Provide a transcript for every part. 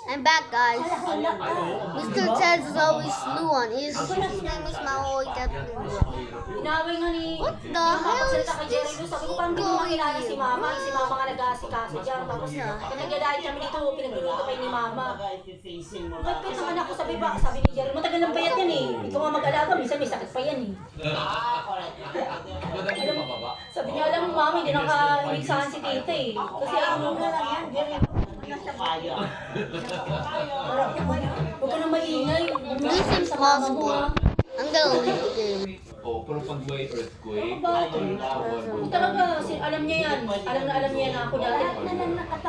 I'm back, guys. Mr. Ted is always Luan. His name is Maui Captain. Inaway nga ni... What the hell is Nagsalita kay this Jerry Lou, sabi ko parang hindi mo makilala si Mama. Si Mama nga nag-aasikaso dyan. Tapos nagdadaan kami dito, pinagluluto kayo ni Mama. Kapit naman ako, sabi ni Jerry, matagal ng payat yan eh. Ikaw nga mag-alaga, minsan may sakit pa yan eh. Sabi niya, alam mo Mama, hindi nakaligsahan si Tita eh. Kasi ano nga lang yan, Jerry. Huwag ka na maingay. This is impossible. I'm gonna leave the game. Oh, pero pag may earthquake, Talaga, alam niya yan. Alam niya na ako dati.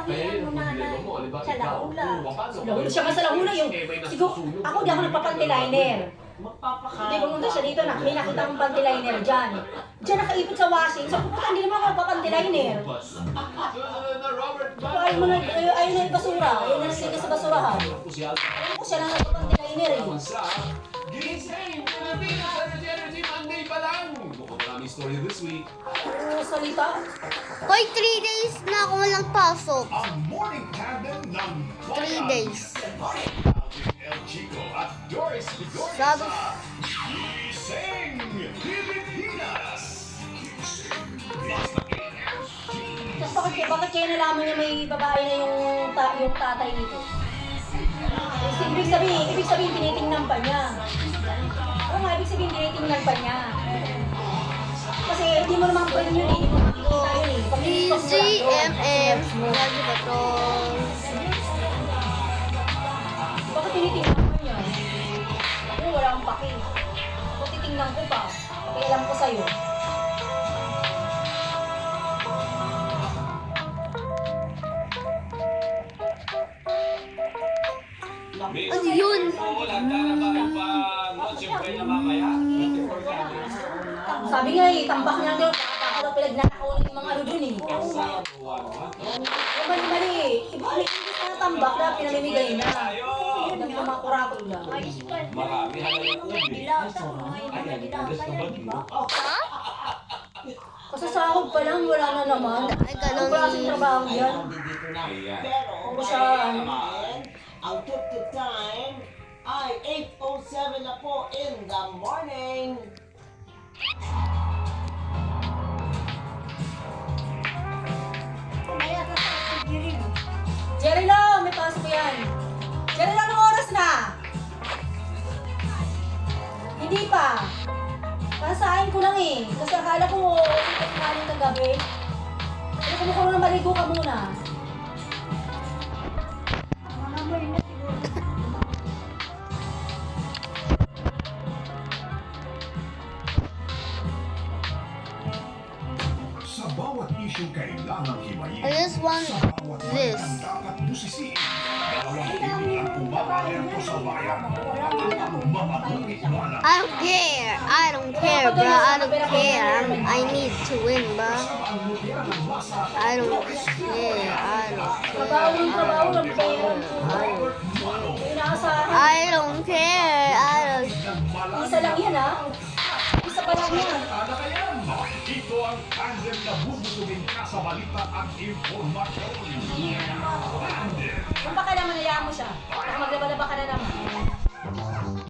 kaya yun ang problema mo, di ba? Ikaw, Siya nga sa lahula yung... Siguro, ako di ako nagpapantiliner. Hindi, pumunta siya dito na. May nakita akong pantiliner dyan. Diyan nakaipit sa washing. Sabi ko, hindi naman ako papantiliner. Ayaw na yung basura. Ayaw na nalagay sa basurahan. Ayaw ko siya lang nagpapantiliner eh. Gising! Pilipinas! Energy Monday pa lang! Mukhang maraming story this week. Oo, salita. Hoy, 3 days na ako walang pasok. Ang morning tandem ng 3 days. El Chico at Doris Figueroa Sabi, Gising Pilipinas. Tapos bakit kaya nalaman niya may babae na yung tatay nito? Ibig sabihin tinitingnan pa niya. Oo nga, ibig sabihin tinitingnan pa niya. Kasi hindi mo naman pwede yun, hindi mo makikita yun eh. ECMM, Radyo Patrol. Bakit tinitingnan pa niya? Oo, wala akong paki. Kung titingnan ko pa, pakialam ko sa'yo. Ano yun? Sabi nga eh, tambak niya daw, baka daw pinagnanakawan yung mga ano dun eh. Mali eh. May imbis na tambak na pinamimigay na. Ng mga kurakot lang. Marami Kasasahod pa lang, wala na naman. Ay, ganun. Ang klaseng trabaho yan. Ayan. Kung siya, ang tip time ay 8:07 na po in the morning. Jerry Lo, may pasok yan. Jerry Lo, anong oras na? Hindi pa. Kasasahin ko lang eh. Kasi akala ko, ikot nga rin kagabi. Pero kumukulo na maligo ka muna. Sa bawat issue kailangang himayin. I just want Sa bawat this. ang dapat busisiin. Dalawang ibig ang pumapalento sa bayan. At ang mga bukit-wala. I don't care. I don't care, bro. I don't care. I need to win, bro. Ang mutya ng masa. I don't care. I don't Trabaho ng trabaho ng pera. Robert Malo. Inaasahan. I don't care. I don't. Isa lang yan ha. Isa pa lang yan. Ano kayan? Ito ang tandem na bubutugin ka sa balita at informasyon. Tandem. Kung baka naman nayaan mo siya. Baka maglaba-laba ka na naman.